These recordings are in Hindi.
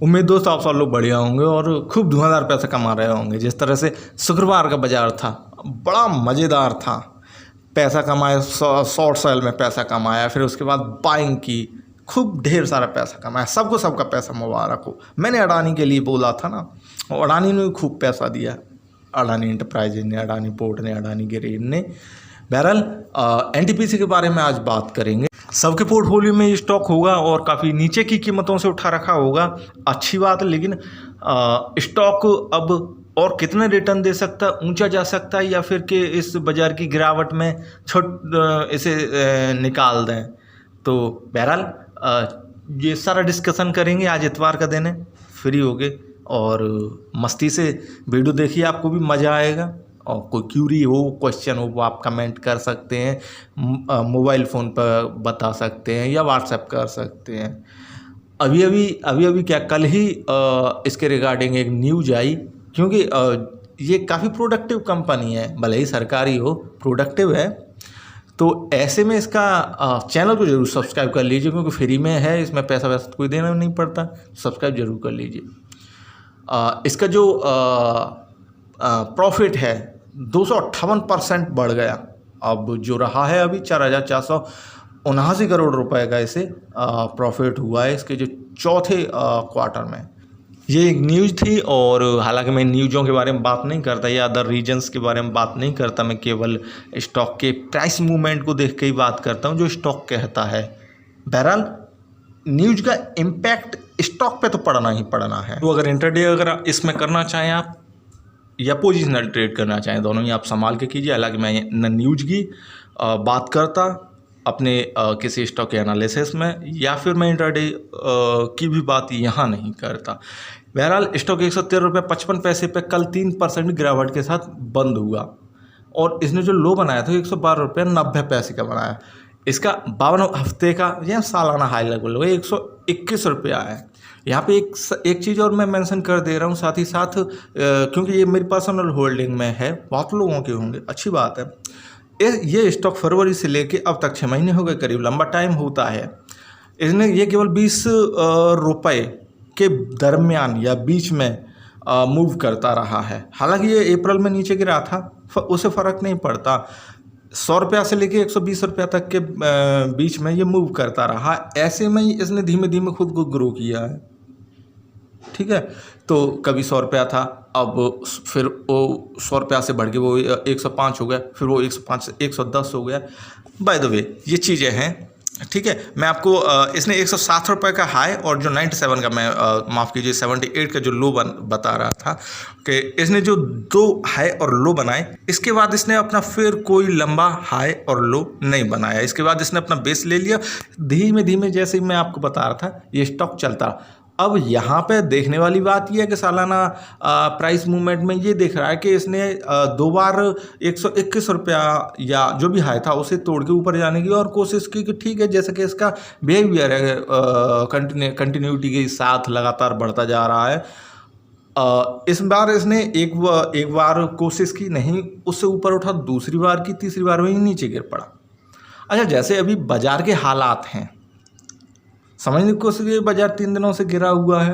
उम्मीद दोस्त आप सब लोग बढ़िया होंगे और खूब धुआंधार पैसा कमा रहे होंगे। जिस तरह से शुक्रवार का बाजार था, बड़ा मज़ेदार था। पैसा कमाया, शॉर्ट सेल में पैसा कमाया, फिर उसके बाद बाइंग की, खूब ढेर सारा पैसा कमाया। सबको सबका पैसा मुबारक हो। मैंने अडानी के लिए बोला था ना, और अडानी ने खूब पैसा दिया। अडानी इंटरप्राइजेज ने, अडानी पोर्ट ने, अडानी ग्रेन ने। बहरहाल एनटीपीसी के बारे में आज बात करेंगे। सबके पोर्टफोलियो में स्टॉक होगा और काफ़ी नीचे की कीमतों से उठा रखा होगा, अच्छी बात है। लेकिन स्टॉक अब और कितने रिटर्न दे सकता है, ऊंचा जा सकता है, या फिर कि इस बाज़ार की गिरावट में इसे निकाल दें। तो बहरहाल ये सारा डिस्कशन करेंगे। आज इतवार का दिन है, फ्री होगे और मस्ती से वीडियो देखिए, आपको भी मज़ा आएगा। और कोई क्यूरी हो, क्वेश्चन हो, वो आप कमेंट कर सकते हैं, मोबाइल फ़ोन पर बता सकते हैं या व्हाट्सएप कर सकते हैं। अभी क्या कल ही इसके रिगार्डिंग एक न्यूज आई, क्योंकि ये काफ़ी प्रोडक्टिव कंपनी है, भले ही सरकारी हो, प्रोडक्टिव है। तो ऐसे में इसका चैनल को जरूर सब्सक्राइब कर लीजिए, क्योंकि फ्री में है, इसमें पैसा वैसा कोई देना नहीं पड़ता। सब्सक्राइब जरूर कर लीजिए। इसका जो प्रॉफिट है 258% बढ़ गया। अब जो रहा है अभी 4,479 करोड़ रुपए का इसे प्रॉफिट हुआ है इसके जो चौथे क्वार्टर में। ये एक न्यूज़ थी, और हालांकि मैं न्यूज़ों के बारे में बात नहीं करता या अदर रीजन्स के बारे में बात नहीं करता, मैं केवल स्टॉक के प्राइस मूवमेंट को देख के ही बात करता हूँ जो स्टॉक कहता है। बहरहाल न्यूज़ का इम्पैक्ट स्टॉक पे तो पड़ना ही पड़ना है। तो अगर इंटरडे अगर इसमें करना चाहें आप, या पोजिशनल ट्रेड करना चाहें, दोनों ही आप संभाल के कीजिए। हालांकि मैं न न्यूज़ की बात करता अपने किसी स्टॉक के एनालिसिस में, या फिर मैं इंट्राडे की भी बात यहाँ नहीं करता। बहरहाल स्टॉक 113.55 रुपये पे कल 3% गिरावट के साथ बंद हुआ, और इसने जो लो बनाया था 112.90 का बनाया। इसका 52 हफ्ते का या सालाना हाई लेवल 121 रुपया है। यहाँ पे एक चीज़ और मैं मेंशन कर दे रहा हूँ साथ ही साथ, क्योंकि ये मेरी पर्सनल होल्डिंग में है, बहुत लोगों के होंगे, अच्छी बात है। ये स्टॉक फरवरी से लेके अब तक 6 महीने हो गए, करीब लंबा टाइम होता है। इसने ये केवल 20 रुपये के दरमियान या बीच में मूव करता रहा है। हालांकि ये अप्रैल में नीचे गिरा था, उससे फ़र्क नहीं पड़ता। 100 रुपया से लेके 120 रुपया तक के बीच में ये मूव करता रहा। ऐसे में ही इसने धीमे धीमे खुद को ग्रो किया है, ठीक है। तो कभी 100 रुपया था, अब फिर वो 100 रुपया से बढ़ के वो 105 हो गया, फिर वो 105 से 110 हो गया। बाय द वे ये चीज़ें हैं, ठीक है। मैं आपको इसने 107 रुपये का हाई और जो 97 का, मैं माफ़ कीजिए 78 का जो लो बता रहा था, कि इसने जो 2 हाई और लो बनाए, इसके बाद इसने अपना फिर कोई लंबा हाई और लो नहीं बनाया। इसके बाद इसने अपना बेस ले लिया धीमे धीमे, जैसे मैं आपको बता रहा था ये स्टॉक चलता। अब यहाँ पे देखने वाली बात यह है कि सालाना प्राइस मूवमेंट में ये दिख रहा है कि इसने 2 बार 121 रुपया या जो भी हाई था उसे तोड़ के ऊपर जाने की और कोशिश की, कि ठीक है, जैसे कि इसका बिहेवियर है कंटिन्यूटी के साथ लगातार बढ़ता जा रहा है। इस बार इसने एक बार कोशिश की, नहीं, उससे ऊपर उठा, दूसरी बार की, तीसरी बार में नीचे गिर पड़ा। अच्छा, जैसे अभी बाजार के हालात हैं, समझने की कोशिश कीजिए, बाजार 3 दिनों से गिरा हुआ है।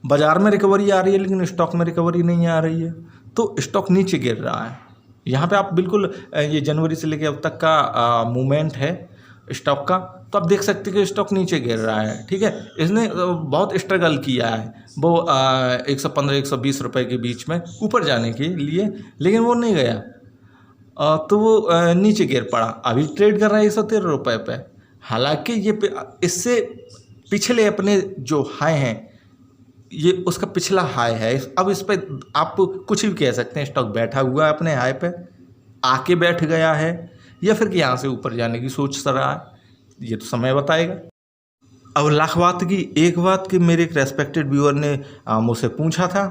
बाजार में रिकवरी आ रही है, लेकिन स्टॉक में रिकवरी नहीं आ रही है, तो स्टॉक नीचे गिर रहा है। यहाँ पे आप बिल्कुल ये जनवरी से लेकर अब तक का मूवमेंट है स्टॉक का, तो आप देख सकते हैं कि स्टॉक नीचे गिर रहा है, ठीक है। इसने बहुत स्ट्रगल किया है वो 115-120 रुपये के बीच में ऊपर जाने के लिए, लेकिन वो नहीं गया, तो वो नीचे गिर पड़ा। अभी ट्रेड कर रहा है 113 रुपये पे। हालांकि ये इससे पिछले अपने जो हाई हैं, ये उसका पिछला हाई है। अब इस पर आप कुछ भी कह सकते हैं, स्टॉक बैठा हुआ है अपने हाई पे, आके बैठ गया है, या फिर कि यहाँ से ऊपर जाने की सोच रहा है, ये तो समय बताएगा। अब लाख बात की एक बात कि मेरे एक रेस्पेक्टेड व्यूअर ने मुझसे पूछा था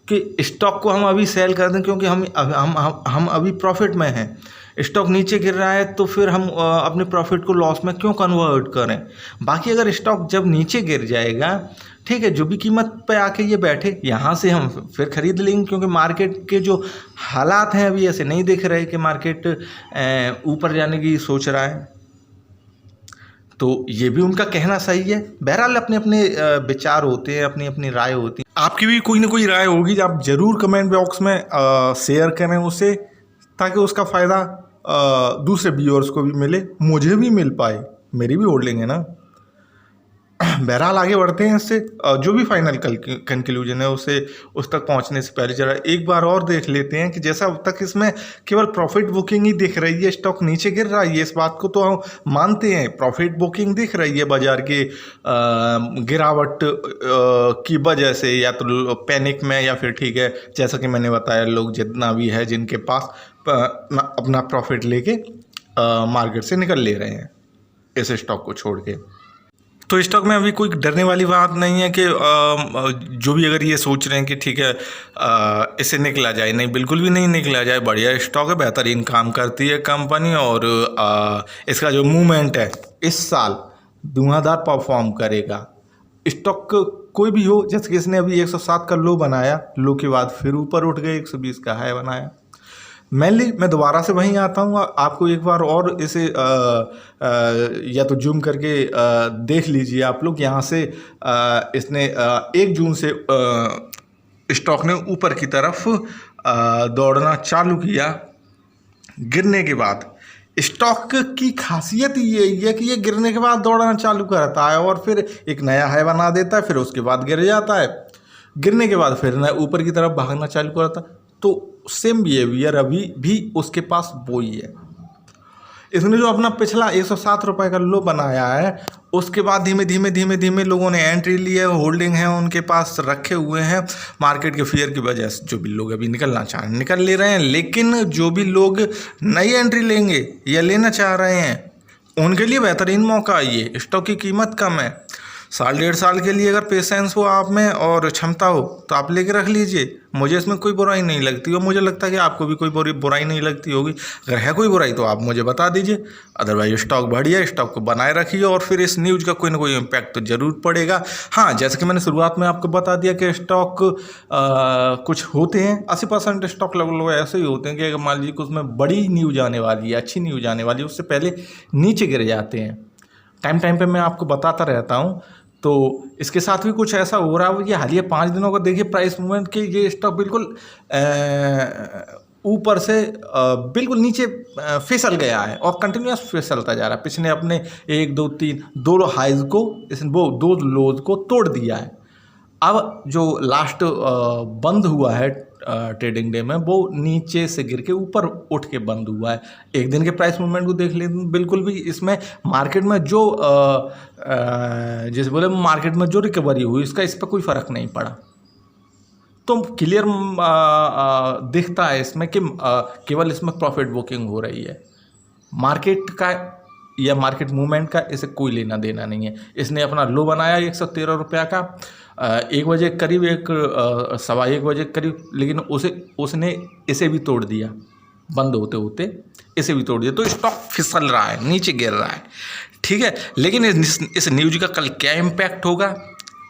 कि स्टॉक को हम अभी सेल कर दें, क्योंकि हम अभी प्रॉफिट में हैं। स्टॉक नीचे गिर रहा है तो फिर हम अपने प्रॉफिट को लॉस में क्यों कन्वर्ट करें। बाकी अगर स्टॉक जब नीचे गिर जाएगा, ठीक है, जो भी कीमत पे आके ये बैठे, यहाँ से हम फिर खरीद लेंगे, क्योंकि मार्केट के जो हालात हैं अभी ऐसे नहीं दिख रहे कि मार्केट ऊपर जाने की सोच रहा है। तो ये भी उनका कहना सही है। बहरहाल अपने अपने विचार होते हैं, अपनी अपनी राय होती है। आपकी भी कोई ना कोई राय होगी, आप ज़रूर कमेंट बॉक्स में शेयर करें उसे, ताकि उसका फ़ायदा दूसरे व्यूअर्स को भी मिले, मुझे भी मिल पाए, मेरी भी होल्डिंग है ना। बहरहाल आगे बढ़ते हैं इससे। जो भी फाइनल कंक्लूजन है उसे उस तक पहुंचने से पहले जरा एक बार और देख लेते हैं कि जैसा अब तक इसमें केवल प्रॉफिट बुकिंग ही दिख रही है, स्टॉक नीचे गिर रहा है, इस बात को तो हम मानते हैं। प्रॉफिट बुकिंग दिख रही है बाजार के गिरावट की वजह से, या तो पैनिक में, या फिर ठीक है जैसा कि मैंने बताया, लोग जितना भी है जिनके पास अपना प्रॉफिट लेके मार्केट से निकल ले रहे हैं इस स्टॉक को छोड़ के। तो स्टॉक में अभी कोई डरने वाली बात नहीं है कि जो भी अगर ये सोच रहे हैं कि ठीक है इसे निकला जाए, नहीं, बिल्कुल भी नहीं निकला जाए। बढ़िया स्टॉक है, बेहतरीन काम करती है कंपनी, और इसका जो मूवमेंट है इस साल धुआंधार परफॉर्म करेगा। स्टॉक कोई भी हो, जैसे कि इसने अभी 107 का लो बनाया, लो के बाद फिर ऊपर उठ गए, 120 का हाई बनाया। मेनली मैं दोबारा से वहीं आता हूँ, आपको एक बार और इसे या तो जूम करके देख लीजिए आप लोग। यहाँ से इसने 1 जून से स्टॉक ने ऊपर की तरफ दौड़ना चालू किया। गिरने के बाद स्टॉक की खासियत ये है कि ये गिरने के बाद दौड़ना चालू करता है और फिर एक नया हाई बना देता है, फिर उसके बाद गिर जाता है, गिरने के बाद फिर ऊपर की तरफ भागना चालू करता है। तो सेम बिहेवियर अभी भी उसके पास वो ही है। इसने जो अपना पिछला 107 रुपये का लो बनाया है, उसके बाद धीमे धीमे लोगों ने एंट्री ली है, होल्डिंग है उनके पास रखे हुए हैं। मार्केट के फियर की वजह से जो भी लोग अभी निकलना चाह रहे हैं निकल ले रहे हैं, लेकिन जो भी लोग नई एंट्री लेंगे या लेना चाह रहे हैं उनके लिए बेहतरीन मौका है ये। स्टॉक की कीमत कम है, 1.5 साल के लिए अगर पेशेंस हो आप में और क्षमता हो तो आप लेके रख लीजिए। मुझे इसमें कोई बुराई नहीं लगती, और मुझे लगता है कि आपको भी कोई बुराई नहीं लगती होगी। अगर है कोई बुराई तो आप मुझे बता दीजिए। अदरवाइज स्टॉक बढ़िया, स्टॉक को बनाए रखिए, और फिर इस न्यूज़ का कोई ना कोई इम्पैक्ट तो ज़रूर पड़ेगा। हाँ, जैसे कि मैंने शुरुआत में आपको बता दिया कि स्टॉक कुछ होते हैं 80% स्टॉक लगभग ऐसे ही होते हैं कि अगर मान लीजिए कि उसमें बड़ी न्यूज़ आने वाली है, अच्छी न्यूज़ आने वाली है, उससे पहले नीचे गिर जाते हैं। टाइम पे मैं आपको बताता रहता हूँ। तो इसके साथ भी कुछ ऐसा हो रहा है। ये हालिया 5 दिनों का देखिए प्राइस मूवमेंट के, ये स्टॉक बिल्कुल ऊपर से बिल्कुल नीचे फिसल गया है और कंटिन्यूस फिसलता जा रहा है। पिछले अपने 1 2 3 दो हाइज को, वो 2 लोज को तोड़ दिया है। अब जो लास्ट बंद हुआ है ट्रेडिंग डे में, वो नीचे से गिर के ऊपर उठ के बंद हुआ है। एक दिन के प्राइस मूवमेंट को देख लें, बिल्कुल भी इसमें मार्केट में जो जैसे बोले मार्केट में जो रिकवरी हुई इसका इस पर कोई फ़र्क नहीं पड़ा। तो क्लियर दिखता है इसमें कि केवल इसमें प्रॉफिट बुकिंग हो रही है। मार्केट का या मार्केट मूवमेंट का इसे कोई लेना देना नहीं है। इसने अपना लो बनाया 113 रुपया का 1 बजे करीब, 1 बजे करीब, लेकिन उसने इसे भी तोड़ दिया, बंद होते होते इसे भी तोड़ दिया। तो स्टॉक फिसल रहा है, नीचे गिर रहा है, ठीक है। लेकिन इस न्यूज़ का कल क्या इम्पैक्ट होगा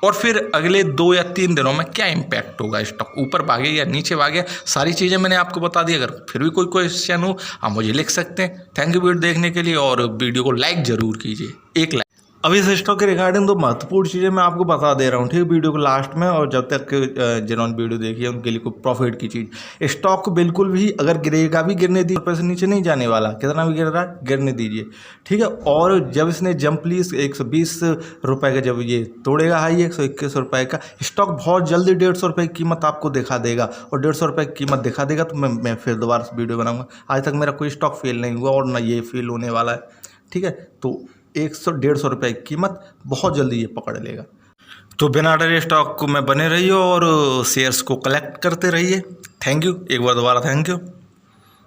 और फिर अगले 2 या 3 दिनों में क्या इम्पैक्ट होगा, स्टॉक ऊपर भागे या नीचे भागे, सारी चीज़ें मैंने आपको बता दी। अगर फिर भी कोई क्वेश्चन हो आप मुझे लिख सकते हैं। थैंक यू वीडियो देखने के लिए, और वीडियो को लाइक ज़रूर कीजिए, 1 लाइक। अभी इस स्टॉक के रिगार्डिंग 2 महत्वपूर्ण चीज़ें मैं आपको बता दे रहा हूँ, ठीक है, वीडियो को लास्ट में। और जब तक जिन्होंने वीडियो देखी है उनके लिए कोई प्रॉफिट की चीज़, स्टॉक बिल्कुल भी अगर गिरेगा भी गिरने दीजिए, ऊपर से नीचे नहीं जाने वाला, कितना भी गिर रहा है गिरने दीजिए, ठीक है। और जब इसने जंप ली 120 रुपये का, जब ये तोड़ेगा हाई 121 रुपये का, स्टॉक बहुत जल्दी 150 रुपये की कीमत आपको दिखा देगा। और 150 रुपये की कीमत दिखा देगा तो मैं फिर दोबारा से वीडियो बनाऊँगा। आज तक मेरा कोई स्टॉक फेल नहीं हुआ और ना ये फेल होने वाला है, ठीक है। तो 100-150 रुपये की कीमत बहुत जल्दी ये पकड़ लेगा। तो बिना डरे स्टॉक को में बने रहिए और शेयर्स को कलेक्ट करते रहिए। थैंक यू, एक बार दोबारा थैंक यू।